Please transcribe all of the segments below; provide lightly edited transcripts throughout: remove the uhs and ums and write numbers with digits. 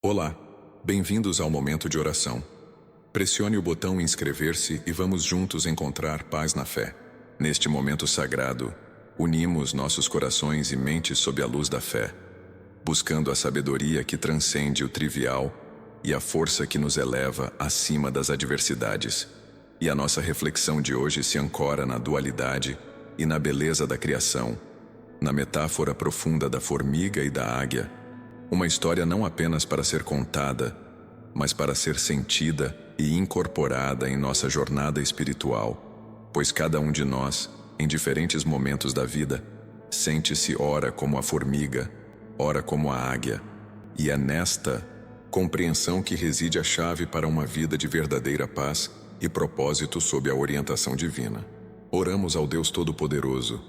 Olá, bem-vindos ao momento de oração. Pressione o botão inscrever-se e vamos juntos encontrar paz na fé. Neste momento sagrado, unimos nossos corações e mentes sob a luz da fé, buscando a sabedoria que transcende o trivial e a força que nos eleva acima das adversidades. E a nossa reflexão de hoje se ancora na dualidade e na beleza da criação, na metáfora profunda da formiga e da águia. Uma história não apenas para ser contada, mas para ser sentida e incorporada em nossa jornada espiritual, pois cada um de nós, em diferentes momentos da vida, sente-se ora como a formiga, ora como a águia, e é nesta compreensão que reside a chave para uma vida de verdadeira paz e propósito sob a orientação divina. Oramos ao Deus Todo-Poderoso,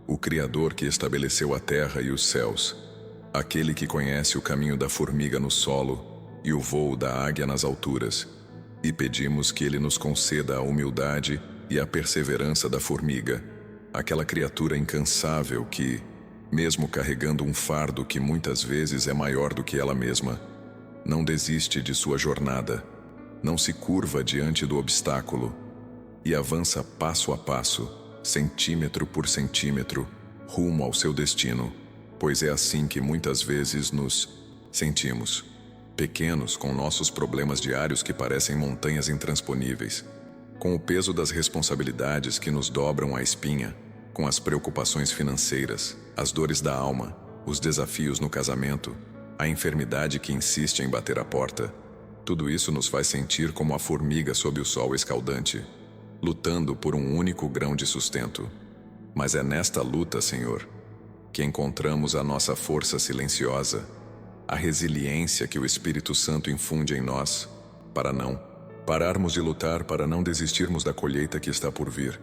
o Criador que estabeleceu a terra e os céus, aquele que conhece o caminho da formiga no solo e o voo da águia nas alturas, e pedimos que Ele nos conceda a humildade e a perseverança da formiga, aquela criatura incansável que, mesmo carregando um fardo que muitas vezes é maior do que ela mesma, não desiste de sua jornada, não se curva diante do obstáculo e avança passo a passo, centímetro por centímetro, rumo ao seu destino. Pois é assim que muitas vezes nos sentimos, pequenos com nossos problemas diários que parecem montanhas intransponíveis, com o peso das responsabilidades que nos dobram a espinha, com as preocupações financeiras, as dores da alma, os desafios no casamento, a enfermidade que insiste em bater a porta. Tudo isso nos faz sentir como a formiga sob o sol escaldante, lutando por um único grão de sustento. Mas é nesta luta, Senhor, que encontramos a nossa força silenciosa, a resiliência que o Espírito Santo infunde em nós, para não pararmos de lutar, para não desistirmos da colheita que está por vir.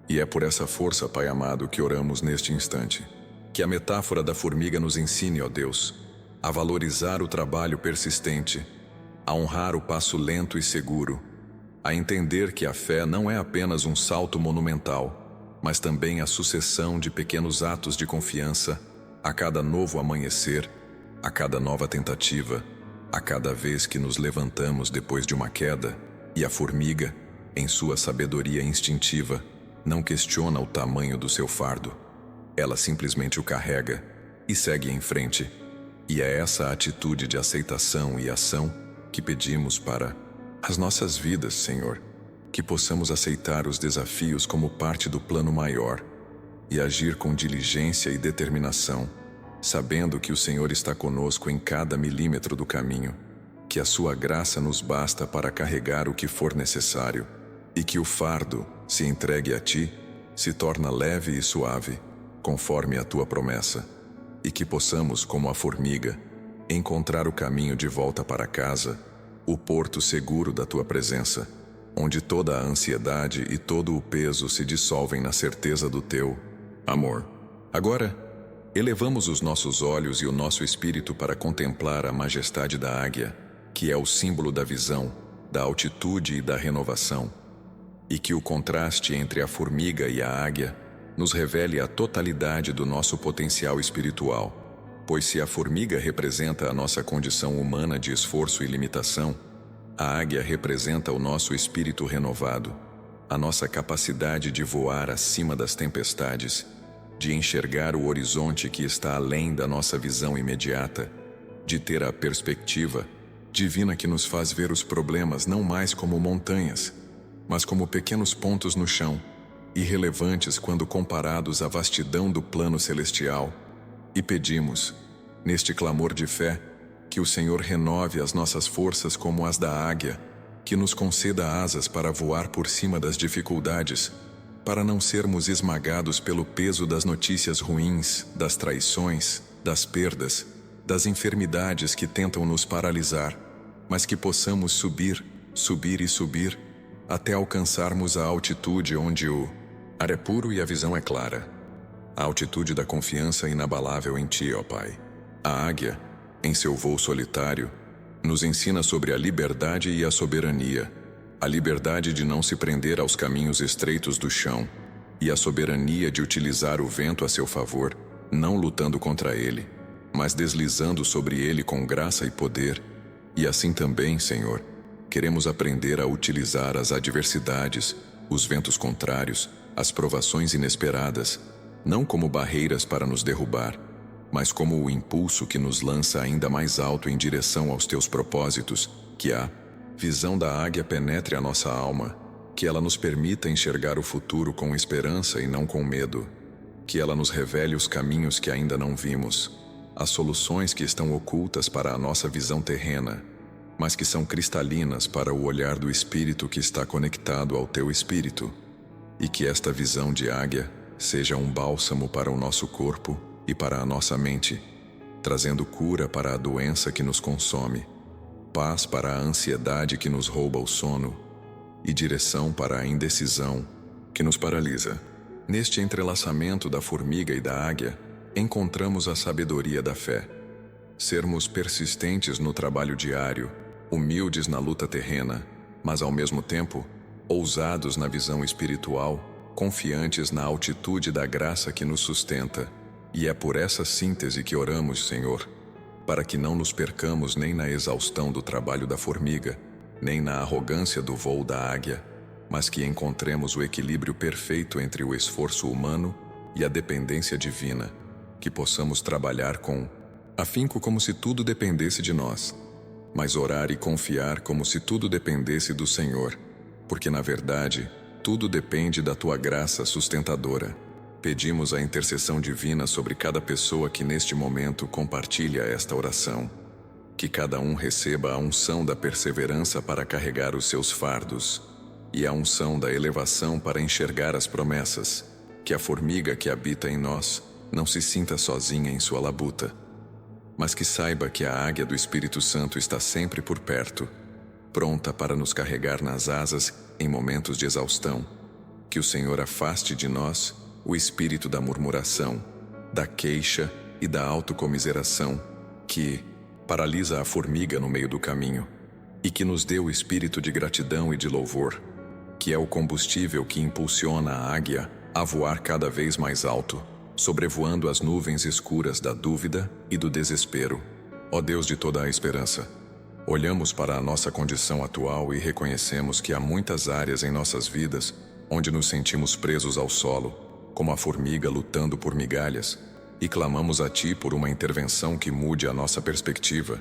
E é por essa força, Pai amado, que oramos neste instante. Que a metáfora da formiga nos ensine, ó Deus, a valorizar o trabalho persistente, a honrar o passo lento e seguro, a entender que a fé não é apenas um salto monumental, mas também a sucessão de pequenos atos de confiança a cada novo amanhecer, a cada nova tentativa, a cada vez que nos levantamos depois de uma queda, e a formiga, em sua sabedoria instintiva, não questiona o tamanho do seu fardo. Ela simplesmente o carrega e segue em frente. E é essa atitude de aceitação e ação que pedimos para as nossas vidas, Senhor. Que possamos aceitar os desafios como parte do plano maior e agir com diligência e determinação, sabendo que o Senhor está conosco em cada milímetro do caminho, que a sua graça nos basta para carregar o que for necessário e que o fardo, se entregue a Ti, se torna leve e suave, conforme a Tua promessa, e que possamos, como a formiga, encontrar o caminho de volta para casa, o porto seguro da Tua presença, onde toda a ansiedade e todo o peso se dissolvem na certeza do Teu amor. Agora, elevamos os nossos olhos e o nosso espírito para contemplar a majestade da águia, que é o símbolo da visão, da altitude e da renovação, e que o contraste entre a formiga e a águia nos revele a totalidade do nosso potencial espiritual, pois se a formiga representa a nossa condição humana de esforço e limitação, a águia representa o nosso espírito renovado, a nossa capacidade de voar acima das tempestades, de enxergar o horizonte que está além da nossa visão imediata, de ter a perspectiva divina que nos faz ver os problemas não mais como montanhas, mas como pequenos pontos no chão, irrelevantes quando comparados à vastidão do plano celestial. E pedimos, neste clamor de fé, que o Senhor renove as nossas forças como as da águia, que nos conceda asas para voar por cima das dificuldades, para não sermos esmagados pelo peso das notícias ruins, das traições, das perdas, das enfermidades que tentam nos paralisar, mas que possamos subir, subir e subir, até alcançarmos a altitude onde o ar é puro e a visão é clara. A altitude da confiança inabalável em Ti, ó Pai. A águia, em seu voo solitário, nos ensina sobre a liberdade e a soberania, a liberdade de não se prender aos caminhos estreitos do chão e a soberania de utilizar o vento a seu favor, não lutando contra ele, mas deslizando sobre ele com graça e poder, E assim também, Senhor, queremos aprender a utilizar as adversidades, os ventos contrários, as provações inesperadas, não como barreiras para nos derrubar, mas como o impulso que nos lança ainda mais alto em direção aos teus propósitos, que a visão da águia penetre a nossa alma, que ela nos permita enxergar o futuro com esperança e não com medo, que ela nos revele os caminhos que ainda não vimos, as soluções que estão ocultas para a nossa visão terrena, mas que são cristalinas para o olhar do Espírito que está conectado ao teu Espírito, e que esta visão de águia seja um bálsamo para o nosso corpo e para a nossa mente, trazendo cura para a doença que nos consome, paz para a ansiedade que nos rouba o sono e direção para a indecisão que nos paralisa. Neste entrelaçamento da formiga e da águia, encontramos a sabedoria da fé. Sermos persistentes no trabalho diário, humildes na luta terrena, mas ao mesmo tempo, ousados na visão espiritual, confiantes na altitude da graça que nos sustenta. E é por essa síntese que oramos, Senhor, para que não nos percamos nem na exaustão do trabalho da formiga, nem na arrogância do voo da águia, mas que encontremos o equilíbrio perfeito entre o esforço humano e a dependência divina, que possamos trabalhar com afinco como se tudo dependesse de nós, mas orar e confiar como se tudo dependesse do Senhor, porque na verdade, tudo depende da tua graça sustentadora. Pedimos a intercessão divina sobre cada pessoa que neste momento compartilha esta oração. Que cada um receba a unção da perseverança para carregar os seus fardos, e a unção da elevação para enxergar as promessas. Que a formiga que habita em nós não se sinta sozinha em sua labuta, mas que saiba que a águia do Espírito Santo está sempre por perto, pronta para nos carregar nas asas em momentos de exaustão. Que o Senhor afaste de nós o espírito da murmuração, da queixa e da autocomiseração, que paralisa a formiga no meio do caminho, e que nos dê o espírito de gratidão e de louvor, que é o combustível que impulsiona a águia a voar cada vez mais alto, sobrevoando as nuvens escuras da dúvida e do desespero. Ó Deus de toda a esperança, olhamos para a nossa condição atual e reconhecemos que há muitas áreas em nossas vidas onde nos sentimos presos ao solo, como a formiga lutando por migalhas, e clamamos a Ti por uma intervenção que mude a nossa perspectiva,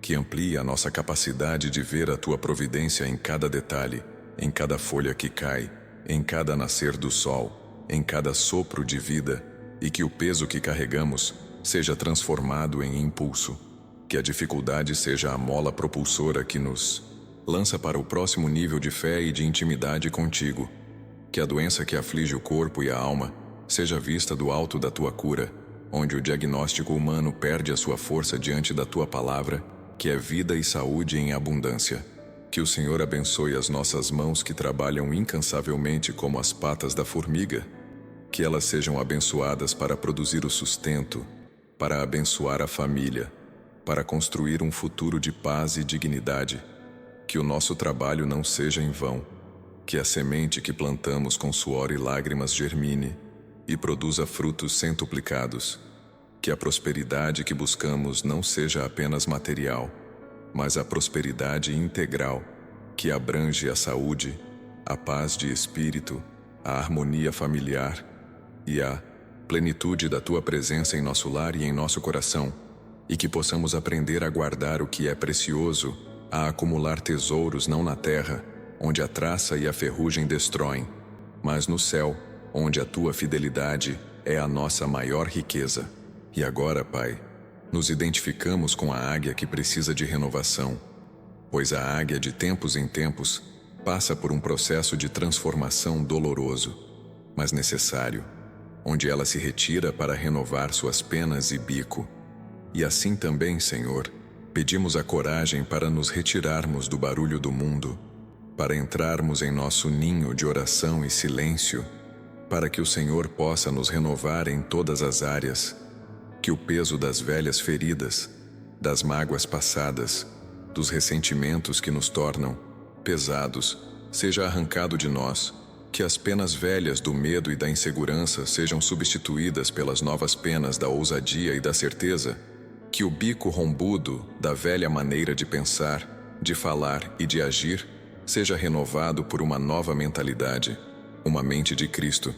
que amplie a nossa capacidade de ver a Tua providência em cada detalhe, em cada folha que cai, em cada nascer do sol, em cada sopro de vida, e que o peso que carregamos seja transformado em impulso, que a dificuldade seja a mola propulsora que nos lança para o próximo nível de fé e de intimidade contigo, que a doença que aflige o corpo e a alma seja vista do alto da Tua cura, onde o diagnóstico humano perde a sua força diante da Tua palavra, que é vida e saúde em abundância. Que o Senhor abençoe as nossas mãos que trabalham incansavelmente como as patas da formiga, que elas sejam abençoadas para produzir o sustento, para abençoar a família, para construir um futuro de paz e dignidade. Que o nosso trabalho não seja em vão, que a semente que plantamos com suor e lágrimas germine e produza frutos centuplicados. Que a prosperidade que buscamos não seja apenas material, mas a prosperidade integral, que abrange a saúde, a paz de espírito, a harmonia familiar e a plenitude da Tua presença em nosso lar e em nosso coração, e que possamos aprender a guardar o que é precioso, a acumular tesouros não na terra, onde a traça e a ferrugem destroem, mas no céu, onde a Tua fidelidade é a nossa maior riqueza. E agora, Pai, nos identificamos com a águia que precisa de renovação, pois a águia de tempos em tempos passa por um processo de transformação doloroso, mas necessário, onde ela se retira para renovar suas penas e bico. E assim também, Senhor, pedimos a coragem para nos retirarmos do barulho do mundo, para entrarmos em nosso ninho de oração e silêncio, para que o Senhor possa nos renovar em todas as áreas, que o peso das velhas feridas, das mágoas passadas, dos ressentimentos que nos tornam pesados, seja arrancado de nós, que as penas velhas do medo e da insegurança sejam substituídas pelas novas penas da ousadia e da certeza, Que o bico rombudo da velha maneira de pensar, de falar e de agir seja renovado por uma nova mentalidade, uma mente de Cristo,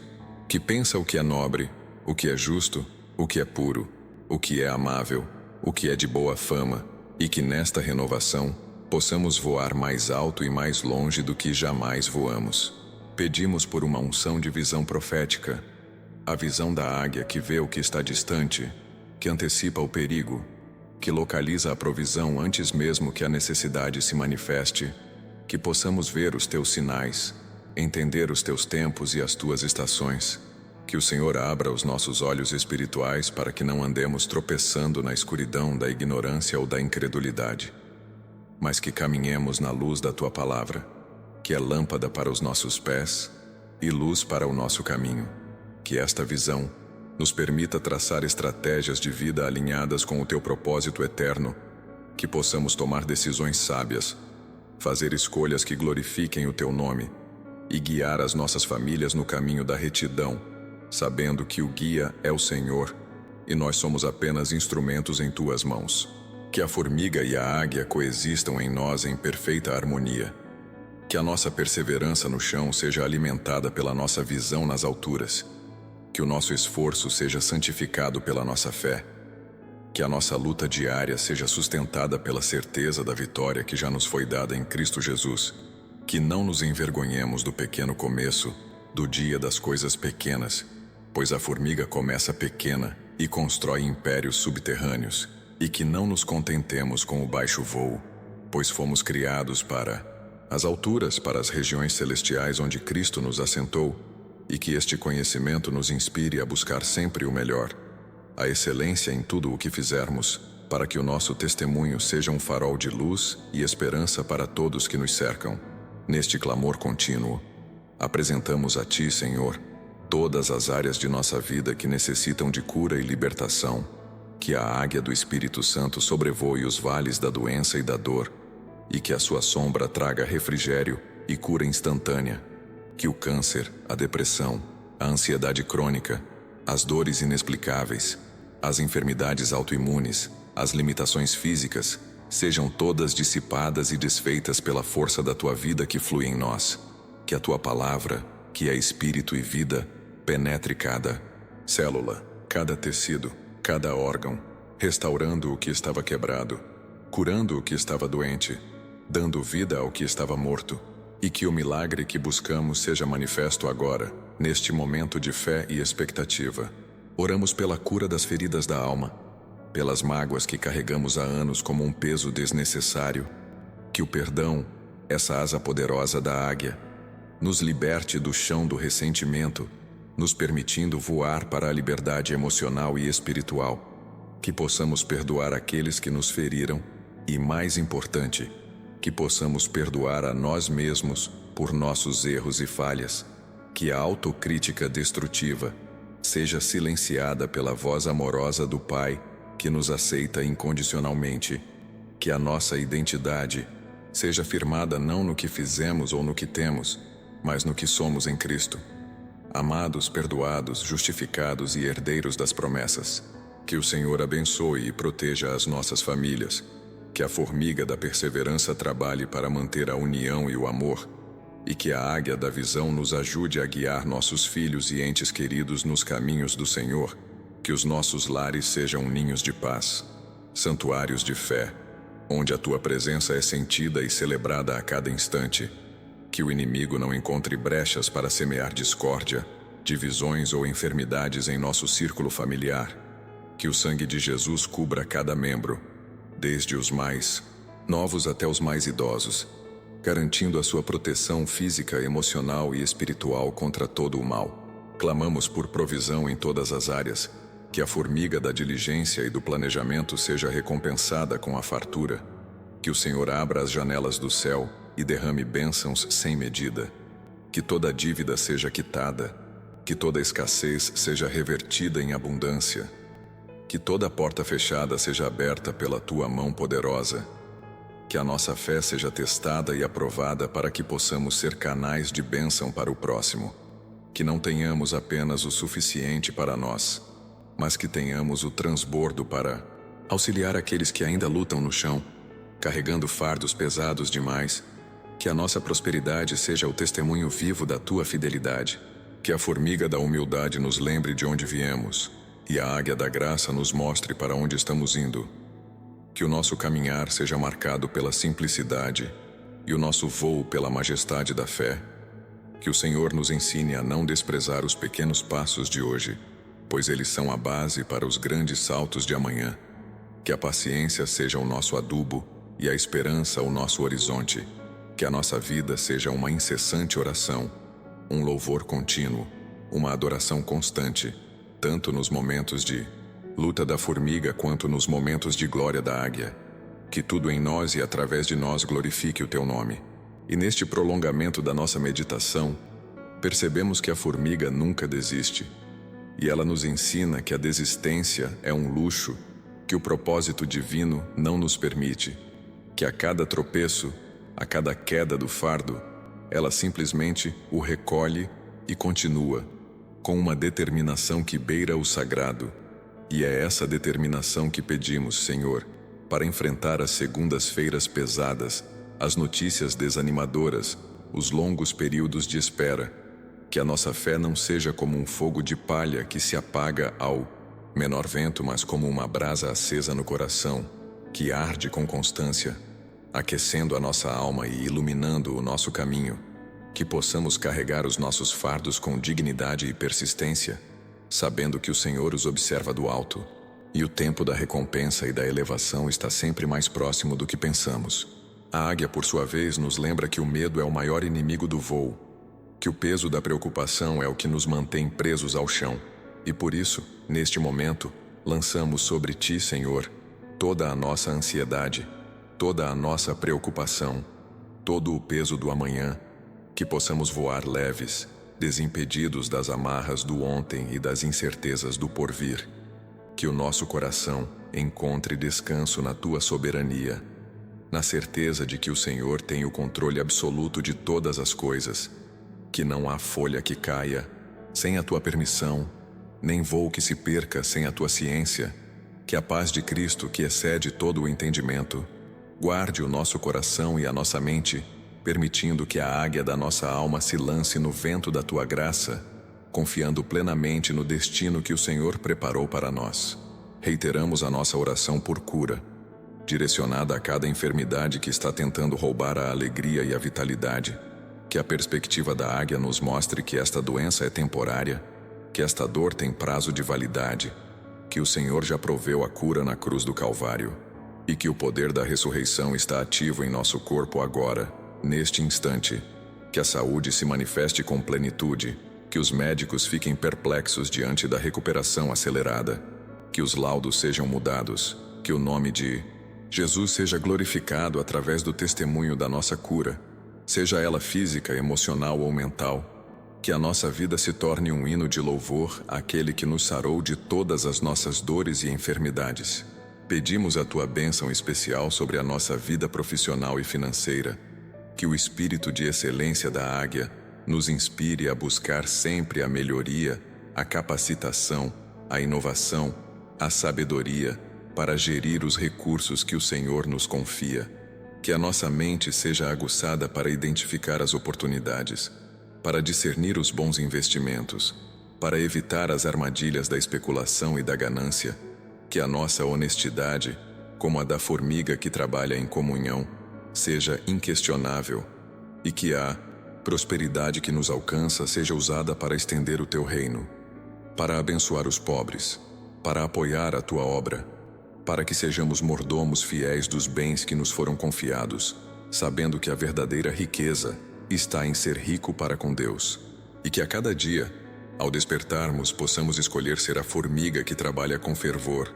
que pensa o que é nobre, o que é justo, o que é puro, o que é amável, o que é de boa fama, e que nesta renovação possamos voar mais alto e mais longe do que jamais voamos. Pedimos por uma unção de visão profética, a visão da águia que vê o que está distante, que antecipa o perigo, que localiza a provisão antes mesmo que a necessidade se manifeste, que possamos ver os teus sinais, entender os teus tempos e as tuas estações, que o Senhor abra os nossos olhos espirituais para que não andemos tropeçando na escuridão da ignorância ou da incredulidade, mas que caminhemos na luz da tua palavra, que é lâmpada para os nossos pés e luz para o nosso caminho. Que esta visão nos permita traçar estratégias de vida alinhadas com o teu propósito eterno, que possamos tomar decisões sábias, fazer escolhas que glorifiquem o teu nome e guiar as nossas famílias no caminho da retidão, sabendo que o guia é o Senhor e nós somos apenas instrumentos em tuas mãos. Que a formiga e a águia coexistam em nós em perfeita harmonia. Que a nossa perseverança no chão seja alimentada pela nossa visão nas alturas. Que o nosso esforço seja santificado pela nossa fé. Que a nossa luta diária seja sustentada pela certeza da vitória que já nos foi dada em Cristo Jesus. Que não nos envergonhemos do pequeno começo, do dia das coisas pequenas, pois a formiga começa pequena e constrói impérios subterrâneos. E que não nos contentemos com o baixo voo, pois fomos criados para as alturas, para as regiões celestiais onde Cristo nos assentou, e que este conhecimento nos inspire a buscar sempre o melhor, a excelência em tudo o que fizermos, para que o nosso testemunho seja um farol de luz e esperança para todos que nos cercam. Neste clamor contínuo, apresentamos a Ti, Senhor, todas as áreas de nossa vida que necessitam de cura e libertação. Que a águia do Espírito Santo sobrevoe os vales da doença e da dor, e que a sua sombra traga refrigério e cura instantânea. Que o câncer, a depressão, a ansiedade crônica, as dores inexplicáveis, as enfermidades autoimunes, as limitações físicas, sejam todas dissipadas e desfeitas pela força da tua vida que flui em nós. Que a tua palavra, que é espírito e vida, penetre cada célula, cada tecido, cada órgão, restaurando o que estava quebrado, curando o que estava doente, dando vida ao que estava morto, e que o milagre que buscamos seja manifesto agora, neste momento de fé e expectativa. Oramos pela cura das feridas da alma, pelas mágoas que carregamos há anos como um peso desnecessário. Que o perdão, essa asa poderosa da águia, nos liberte do chão do ressentimento, nos permitindo voar para a liberdade emocional e espiritual. Que possamos perdoar aqueles que nos feriram e, mais importante, que possamos perdoar a nós mesmos por nossos erros e falhas. Que a autocrítica destrutiva seja silenciada pela voz amorosa do Pai que nos aceita incondicionalmente. Que a nossa identidade seja firmada não no que fizemos ou no que temos, mas no que somos em Cristo. Amados, perdoados, justificados e herdeiros das promessas. Que o Senhor abençoe e proteja as nossas famílias. Que a formiga da perseverança trabalhe para manter a união e o amor. E que a águia da visão nos ajude a guiar nossos filhos e entes queridos nos caminhos do Senhor. Que os nossos lares sejam ninhos de paz, santuários de fé, onde a tua presença é sentida e celebrada a cada instante. Que o inimigo não encontre brechas para semear discórdia, divisões ou enfermidades em nosso círculo familiar. Que o sangue de Jesus cubra cada membro, desde os mais novos até os mais idosos, garantindo a sua proteção física, emocional e espiritual contra todo o mal. Clamamos por provisão em todas as áreas. Que a formiga da diligência e do planejamento seja recompensada com a fartura. Que o Senhor abra as janelas do céu e derrame bênçãos sem medida. Que toda dívida seja quitada. Que toda escassez seja revertida em abundância. Que toda porta fechada seja aberta pela tua mão poderosa. Que a nossa fé seja testada e aprovada para que possamos ser canais de bênção para o próximo. Que não tenhamos apenas o suficiente para nós, mas que tenhamos o transbordo para auxiliar aqueles que ainda lutam no chão, carregando fardos pesados demais. Que a nossa prosperidade seja o testemunho vivo da tua fidelidade. Que a formiga da humildade nos lembre de onde viemos, e a águia da graça nos mostre para onde estamos indo. Que o nosso caminhar seja marcado pela simplicidade e o nosso voo pela majestade da fé. Que o Senhor nos ensine a não desprezar os pequenos passos de hoje, pois eles são a base para os grandes saltos de amanhã. Que a paciência seja o nosso adubo e a esperança o nosso horizonte. Que a nossa vida seja uma incessante oração, um louvor contínuo, uma adoração constante, tanto nos momentos de luta da formiga quanto nos momentos de glória da águia. Que tudo em nós e através de nós glorifique o teu nome. E neste prolongamento da nossa meditação, percebemos que a formiga nunca desiste. E ela nos ensina que a desistência é um luxo que o propósito divino não nos permite. Que a cada tropeço, a cada queda do fardo, ela simplesmente o recolhe e continua, com uma determinação que beira o sagrado. E é essa determinação que pedimos, Senhor, para enfrentar as segundas-feiras pesadas, as notícias desanimadoras, os longos períodos de espera. Que a nossa fé não seja como um fogo de palha que se apaga ao menor vento, mas como uma brasa acesa no coração, que arde com constância, aquecendo a nossa alma e iluminando o nosso caminho. Que possamos carregar os nossos fardos com dignidade e persistência, sabendo que o Senhor os observa do alto, e o tempo da recompensa e da elevação está sempre mais próximo do que pensamos. A águia, por sua vez, nos lembra que o medo é o maior inimigo do voo, que o peso da preocupação é o que nos mantém presos ao chão, e por isso, neste momento, lançamos sobre ti, Senhor, toda a nossa ansiedade, toda a nossa preocupação, todo o peso do amanhã, que possamos voar leves, desimpedidos das amarras do ontem e das incertezas do porvir. Que o nosso coração encontre descanso na tua soberania, na certeza de que o Senhor tem o controle absoluto de todas as coisas, que não há folha que caia sem a tua permissão, nem voo que se perca sem a tua ciência. Que a paz de Cristo, que excede todo o entendimento, guarde o nosso coração e a nossa mente, permitindo que a águia da nossa alma se lance no vento da tua graça, confiando plenamente no destino que o Senhor preparou para nós. Reiteramos a nossa oração por cura, direcionada a cada enfermidade que está tentando roubar a alegria e a vitalidade. Que a perspectiva da águia nos mostre que esta doença é temporária, que esta dor tem prazo de validade, que o Senhor já proveu a cura na cruz do Calvário, e que o poder da ressurreição está ativo em nosso corpo agora, neste instante. Que a saúde se manifeste com plenitude, que os médicos fiquem perplexos diante da recuperação acelerada, que os laudos sejam mudados, que o nome de Jesus seja glorificado através do testemunho da nossa cura, seja ela física, emocional ou mental. Que a nossa vida se torne um hino de louvor àquele que nos sarou de todas as nossas dores e enfermidades. Pedimos a tua bênção especial sobre a nossa vida profissional e financeira. Que o espírito de excelência da águia nos inspire a buscar sempre a melhoria, a capacitação, a inovação, a sabedoria para gerir os recursos que o Senhor nos confia. Que a nossa mente seja aguçada para identificar as oportunidades, para discernir os bons investimentos, para evitar as armadilhas da especulação e da ganância. Que a nossa honestidade, como a da formiga que trabalha em comunhão, seja inquestionável, e que a prosperidade que nos alcança seja usada para estender o teu reino, para abençoar os pobres, para apoiar a tua obra, para que sejamos mordomos fiéis dos bens que nos foram confiados, sabendo que a verdadeira riqueza está em ser rico para com Deus, e que a cada dia, ao despertarmos, possamos escolher ser a formiga que trabalha com fervor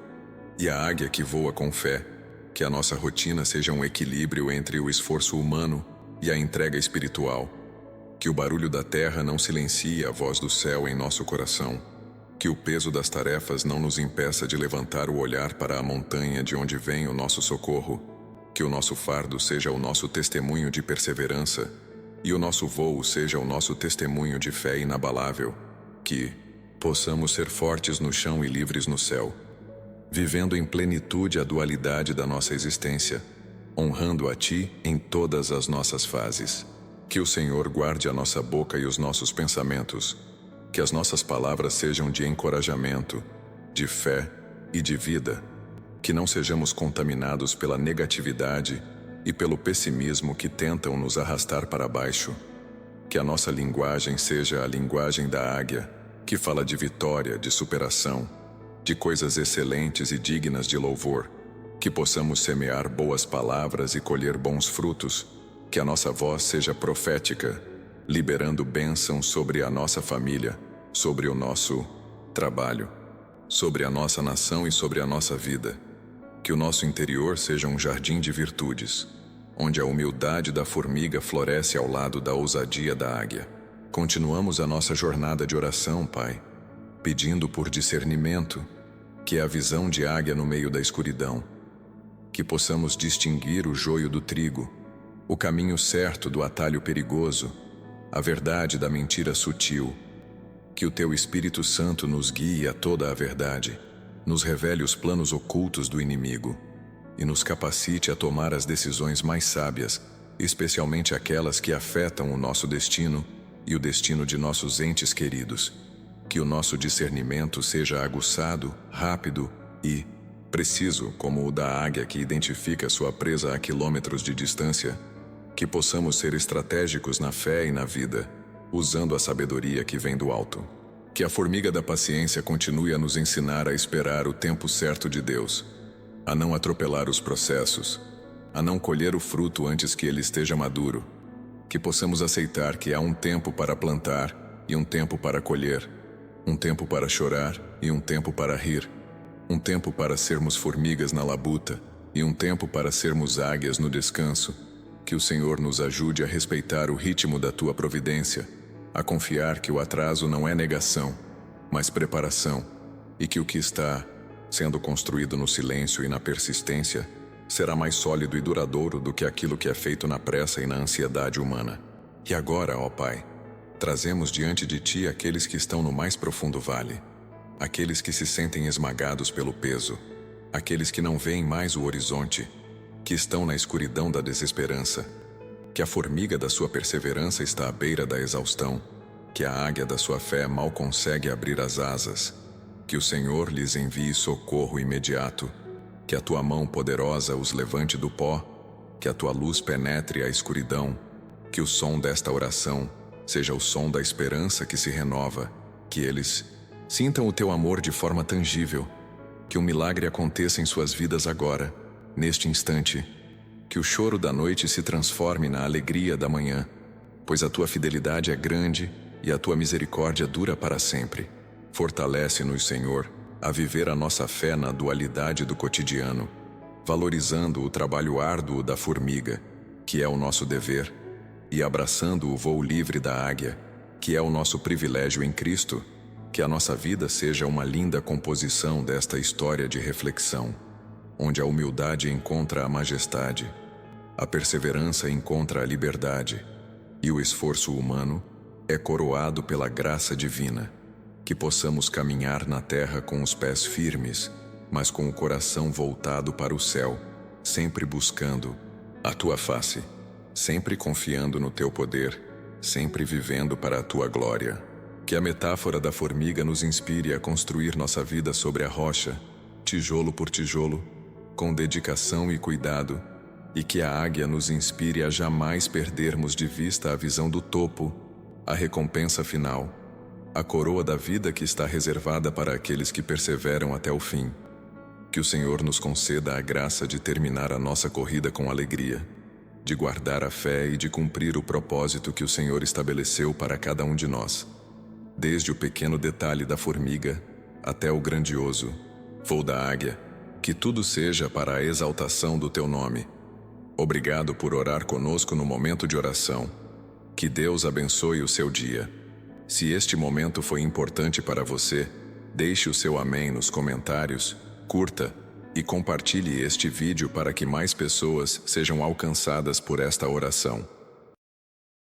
e a águia que voa com fé. Que a nossa rotina seja um equilíbrio entre o esforço humano e a entrega espiritual. Que o barulho da terra não silencie a voz do céu em nosso coração. Que o peso das tarefas não nos impeça de levantar o olhar para a montanha de onde vem o nosso socorro. Que o nosso fardo seja o nosso testemunho de perseverança e o nosso voo seja o nosso testemunho de fé inabalável. Que possamos ser fortes no chão e livres no céu. vivendo em plenitude a dualidade da nossa existência, honrando a Ti em todas as nossas fases. Que o Senhor guarde a nossa boca e os nossos pensamentos, que as nossas palavras sejam de encorajamento, de fé e de vida, que não sejamos contaminados pela negatividade e pelo pessimismo que tentam nos arrastar para baixo. Que a nossa linguagem seja a linguagem da águia, que fala de vitória, de superação, de coisas excelentes e dignas de louvor. Que possamos semear boas palavras e colher bons frutos. Que a nossa voz seja profética, liberando bênção sobre a nossa família, sobre o nosso trabalho, sobre a nossa nação e sobre a nossa vida. Que o nosso interior seja um jardim de virtudes, onde a humildade da formiga floresce ao lado da ousadia da águia. Continuamos a nossa jornada de oração, Pai, pedindo por discernimento, que é a visão de águia no meio da escuridão. Que possamos distinguir o joio do trigo, o caminho certo do atalho perigoso, a verdade da mentira sutil. Que o Teu Espírito Santo nos guie a toda a verdade, nos revele os planos ocultos do inimigo e nos capacite a tomar as decisões mais sábias, especialmente aquelas que afetam o nosso destino e o destino de nossos entes queridos. Que o nosso discernimento seja aguçado, rápido e preciso, como o da águia que identifica sua presa a quilômetros de distância. Que possamos ser estratégicos na fé e na vida, usando a sabedoria que vem do alto. Que a formiga da paciência continue a nos ensinar a esperar o tempo certo de Deus, a não atropelar os processos, a não colher o fruto antes que ele esteja maduro. Que possamos aceitar que há um tempo para plantar e um tempo para colher, um tempo para chorar e um tempo para rir, um tempo para sermos formigas na labuta e um tempo para sermos águias no descanso. Que o Senhor nos ajude a respeitar o ritmo da Tua providência, a confiar que o atraso não é negação, mas preparação, e que o que está sendo construído no silêncio e na persistência será mais sólido e duradouro do que aquilo que é feito na pressa e na ansiedade humana. E agora, ó Pai, trazemos diante de Ti aqueles que estão no mais profundo vale, aqueles que se sentem esmagados pelo peso, aqueles que não veem mais o horizonte, que estão na escuridão da desesperança, que a formiga da sua perseverança está à beira da exaustão, que a águia da sua fé mal consegue abrir as asas. Que o Senhor lhes envie socorro imediato, que a Tua mão poderosa os levante do pó, que a Tua luz penetre a escuridão, que o som desta oração seja o som da esperança que se renova, que eles sintam o Teu amor de forma tangível, que um milagre aconteça em suas vidas agora, neste instante. Que o choro da noite se transforme na alegria da manhã, pois a Tua fidelidade é grande e a Tua misericórdia dura para sempre. Fortalece-nos, Senhor, a viver a nossa fé na dualidade do cotidiano, valorizando o trabalho árduo da formiga, que é o nosso dever, e abraçando o voo livre da águia, que é o nosso privilégio em Cristo. Que a nossa vida seja uma linda composição desta história de reflexão, onde a humildade encontra a majestade, a perseverança encontra a liberdade, e o esforço humano é coroado pela graça divina. Que possamos caminhar na terra com os pés firmes, mas com o coração voltado para o céu, sempre buscando a Tua face, sempre confiando no Teu poder, sempre vivendo para a Tua glória. Que a metáfora da formiga nos inspire a construir nossa vida sobre a rocha, tijolo por tijolo, com dedicação e cuidado, e que a águia nos inspire a jamais perdermos de vista a visão do topo, a recompensa final, a coroa da vida que está reservada para aqueles que perseveram até o fim. Que o Senhor nos conceda a graça de terminar a nossa corrida com alegria, de guardar a fé e de cumprir o propósito que o Senhor estabeleceu para cada um de nós, desde o pequeno detalhe da formiga até o grandioso voo da águia. Que tudo seja para a exaltação do Teu nome. Obrigado por orar conosco no momento de oração. Que Deus abençoe o seu dia. Se este momento foi importante para você, deixe o seu amém nos comentários, curta e compartilhe este vídeo para que mais pessoas sejam alcançadas por esta oração.